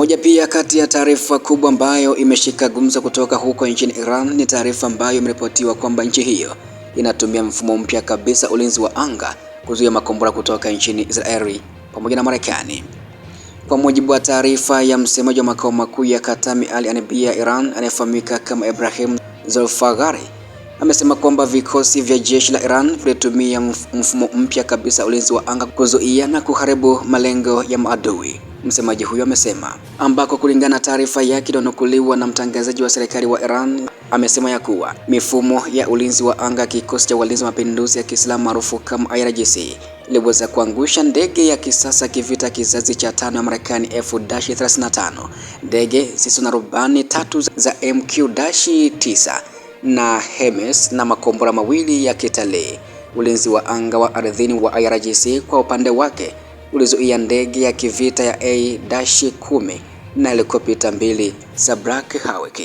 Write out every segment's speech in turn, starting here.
Moja pia kati ya taarifa kubwa ambayo imeshika gumzo kutoka huko nchini Iran ni taarifa ambayo imeripotiwa kwamba nchi hiyo inatumia mfumo mpya kabisa ulinzi wa anga kuzuia makombora kutoka nchini Israeli pamoja na Marekani. Kwa mujibu wa taarifa ya msemaji wa makao makuu ya Katami Al-Anbiya Iran anayefahamika kama Ibrahim Zolfaghari, amesema kwamba vikosi vya jeshi la Iran vilitumia mfumo mpya kabisa ulinzi wa anga kuzuia na kuharibu malengo ya maadui. Msemaji huyo amesema, ambako kulingana na taarifa yake iliyonukuliwa na mtangazaji wa serikali wa Iran, amesema ya kuwa mifumo ya ulinzi wa anga kikosi cha walinzi wa mapinduzi ya Kiislamu maarufu kama IRGC iliweza kuangusha ndege ya kisasa kivita kizazi cha 5 ya Marekani F-35, ndege zisizo na rubani 3 za MQ-9 na Hermes na makombora mawili ya kitalii. Ulinzi wa anga wa ardhini wa IRGC kwa upande wake ulizuia ndege ya kivita ya A-10 na helikopta 2 za Black Hawk.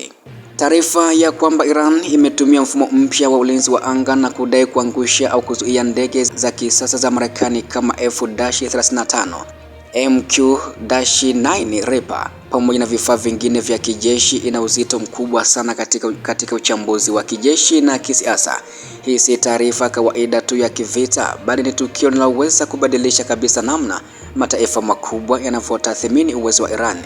Taarifa ya kwamba Iran imetumia mfumo mpya wa ulinzi wa anga na kudai kuangusha au kuzuia ndege za kisasa za Marekani kama F-35, MQ-9 Reaper pamoja na vifaa vingine vya kijeshi ina uzito mkubwa sana katika uchambuzi wa kijeshi na kisiasa. Hii si taarifa kawaida tu ya kivita, bali ni tukio linaloweza kubadilisha kabisa namna mataifa makubwa yanavyotathmini uwezo wa Iran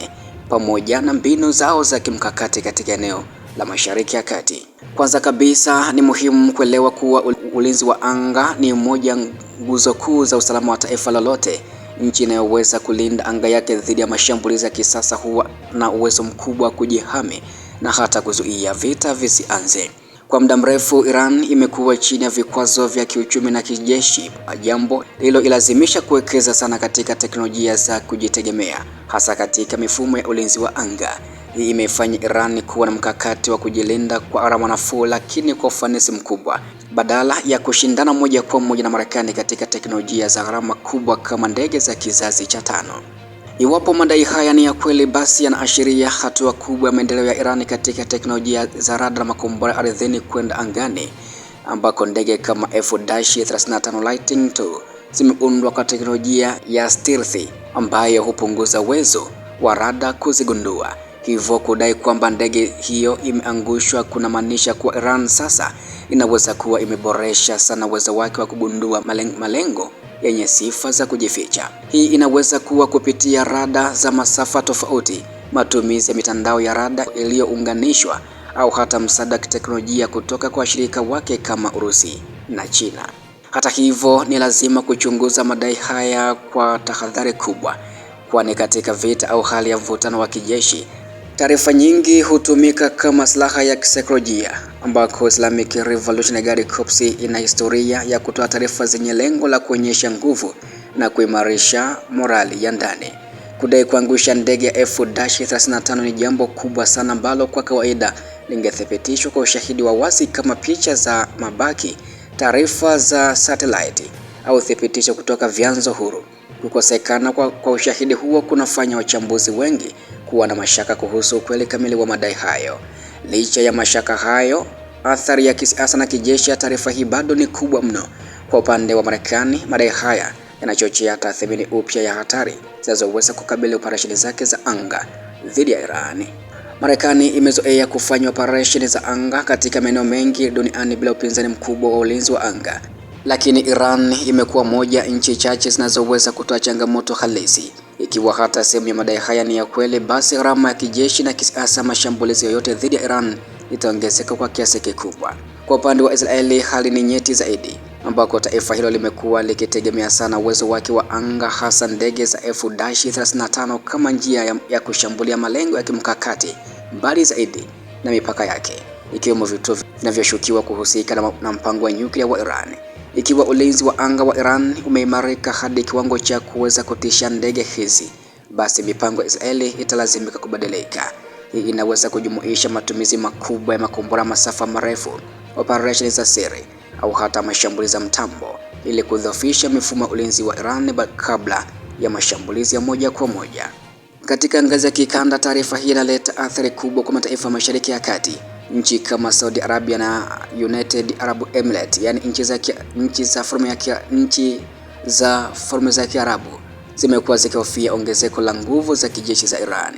pamoja na mbinu zao za kimkakati katika eneo la Mashariki ya Kati. Kwanza kabisa ni muhimu kuelewa kuwa ulinzi wa anga ni moja nguzo kuu za usalama wa taifa lolote. Nchi inayoweza kulinda anga yake dhidi ya mashambulizi ya kisasa huwa na uwezo mkubwa wa kujihami na hata kuzuia vita visianze. Kwa muda mrefu Iran imekuwa chini ya vikwazo vya kiuchumi na kijeshi, jambo lililoilazimisha kuwekeza sana katika teknolojia za kujitegemea, hasa katika mifumo ya ulinzi wa anga. Hii imefanya Iran kuwa na mkakati wa kujilinda kwa gharama nafuu lakini kwa ufanisi mkubwa, badala ya kushindana moja kwa moja na Marekani katika teknolojia za gharama kubwa kama ndege za kizazi cha 5. Iwapo madai haya ni ya kweli, basi yanaashiria hatua kubwa ya maendeleo ya Iran katika teknolojia za rada na makombora ardhini kwenda angani, ambako ndege kama F-35 Lightning II zimeundwa kwa teknolojia ya stealth ambayo hupunguza uwezo wa rada kuzigundua. Hivyo kudai kwamba ndege hiyo imeangushwa kunamaanisha kuwa Iran sasa inaweza kuwa imeboresha sana uwezo wake wa kugundua malengo yenye sifa za kujificha. Hii inaweza kuwa kupitia rada za masafa tofauti, matumizi ya mitandao ya rada iliyounganishwa, au hata msaada wa kiteknolojia kutoka kwa washirika wake kama Urusi na China. Hata hivyo, ni lazima kuchunguza madai haya kwa tahadhari kubwa, kwani katika vita au hali ya mvutano wa kijeshi, taarifa nyingi hutumika kama silaha ya kisaikolojia, ambako Islamic Revolutionary Guard Corps ina historia ya kutoa taarifa zenye lengo la kuonyesha nguvu na kuimarisha morali ya ndani. Kudai kuangusha ndege ya F-35 ni jambo kubwa sana ambalo kwa kawaida lingethibitishwa kwa ushahidi wa wazi kama picha za mabaki, taarifa za satellite au thibitisho kutoka vyanzo huru. Kukosekana kwa ushahidi huo kunafanya wachambuzi wengi kuwa na mashaka kuhusu ukweli kamili wa madai hayo. Licha ya mashaka hayo, athari ya kisiasa na kijeshi ya taarifa hii bado ni kubwa mno. Kwa upande wa Marekani, madai haya yanachochea tathmini upya ya hatari zinazoweza kukabili operesheni zake za anga dhidi ya Iran. Marekani imezoea kufanya operesheni za anga katika maeneo mengi duniani bila upinzani mkubwa wa ulinzi wa anga, lakini Iran imekuwa moja nchi chache zinazoweza kutoa changamoto halisi. Ikiwa hata sehemu ya madai haya ni ya kweli, basi gharama ya kijeshi na kisiasa mashambulizi yoyote dhidi ya Iran itaongezeka kwa kiasi kikubwa. Kwa upande wa Israeli, hali ni nyeti zaidi, ambako taifa hilo limekuwa likitegemea sana uwezo wake wa anga, hasa ndege za F-35 kama njia ya kushambulia malengo ya kimkakati mbali zaidi na mipaka yake, ikiwemo vituo vinavyoshukiwa kuhusika na mpango wa nyuklia wa Iran. Ikiwa ulinzi wa anga wa Iran umeimarika hadi kiwango cha kuweza kutisha ndege hizi, basi mipango ya Israeli italazimika kubadilika. Hii inaweza kujumuisha matumizi makubwa ya makombora masafa marefu, operesheni za siri, au hata mashambulizi ya mtambo ili kudhoofisha mifumo ya ulinzi wa Iran kabla ya mashambulizi ya moja kwa moja. Katika ngazi ya kikanda, taarifa hii inaleta athari kubwa kwa mataifa ya Mashariki ya Kati. Nchi kama Saudi Arabia na United Arab Emirates, yani nchi za Falme za Kiarabu, zimekuwa zikihofia ongezeko la nguvu za kijeshi za Iran.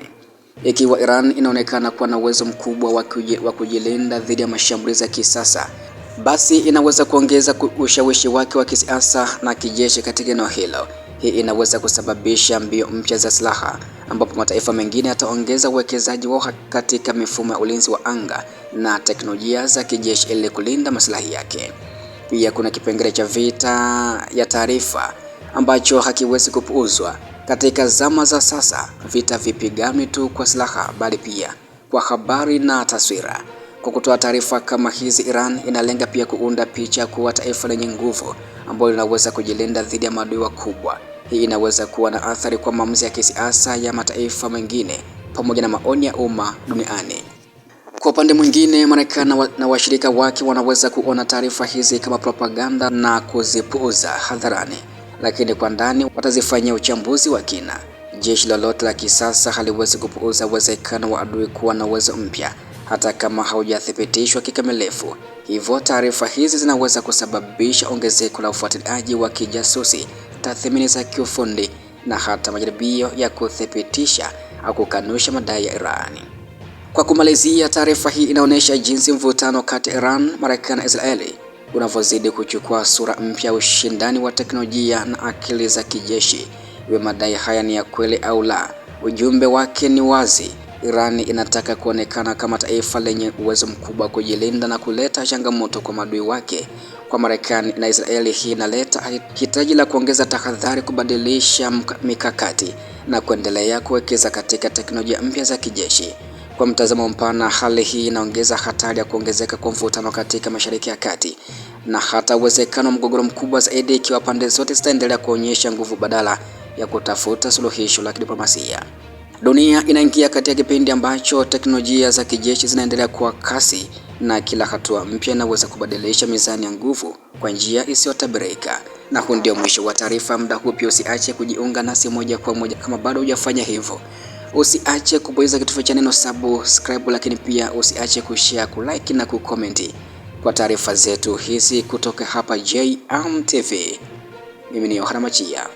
Ikiwa Iran inaonekana kuwa na uwezo mkubwa wa kujilinda dhidi ya mashambulizi ya kisasa, basi inaweza kuongeza ushawishi wake wa kisiasa na kijeshi katika eneo hilo. Hii inaweza kusababisha mbio mpya za silaha, ambapo mataifa mengine yataongeza uwekezaji wao katika mifumo ya ulinzi wa anga na teknolojia za kijeshi ili kulinda maslahi yake. Pia kuna kipengele cha vita ya taarifa ambacho hakiwezi kupuuzwa. Katika zama za sasa, vita vipiganwi tu kwa silaha, bali pia kwa habari na taswira. Kwa kutoa taarifa kama hizi, Iran inalenga pia kuunda picha kuwa taifa lenye nguvu ambalo linaweza kujilinda dhidi ya maadui wakubwa. Hii inaweza kuwa na athari kwa maamuzi ya kisiasa ya mataifa mengine pamoja na maoni ya umma duniani. Kwa upande mwingine, Marekani na washirika wake wanaweza kuona taarifa hizi kama propaganda na kuzipuuza hadharani, lakini kwa ndani watazifanyia uchambuzi wa kina. Jeshi lolote la kisasa haliwezi kupuuza uwezekano wa adui kuwa na uwezo mpya, hata kama haujathibitishwa kikamilifu. Hivyo taarifa hizi zinaweza kusababisha ongezeko la ufuatiliaji wa kijasusi, tathmini za kiufundi na hata majaribio ya kuthibitisha au kukanusha madai ya Iran. Kwa kumalizia, taarifa hii inaonyesha jinsi mvutano kati ya Iran, Marekani na Israeli unavyozidi kuchukua sura mpya, ushindani wa teknolojia na akili za kijeshi. Iwe madai haya ni ya kweli au la, ujumbe wake ni wazi. Iran inataka kuonekana kama taifa lenye uwezo mkubwa wa kujilinda na kuleta changamoto kwa maadui wake. Kwa Marekani na Israeli, hii inaleta hitaji la kuongeza tahadhari, kubadilisha mikakati na kuendelea kuwekeza katika teknolojia mpya za kijeshi. Kwa mtazamo mpana, hali hii inaongeza hatari ya kuongezeka kwa mvutano katika Mashariki ya Kati na hata uwezekano wa mgogoro mkubwa zaidi ikiwa pande zote zitaendelea kuonyesha nguvu badala ya kutafuta suluhisho la kidiplomasia. Dunia inaingia katika kipindi ambacho teknolojia za kijeshi zinaendelea kwa kasi na kila hatua mpya inaweza kubadilisha mizani ya nguvu kwa njia isiyotabirika. Na huu ndio mwisho wa taarifa. Muda huu pia usiache kujiunga nasi moja kwa moja kama bado hujafanya hivyo. Usiache kubonyeza kitufe cha neno subscribe, lakini pia usiache kushare, kulike na kucomment kwa taarifa zetu hizi kutoka hapa JM TV. Mimi ni Yohana Machia.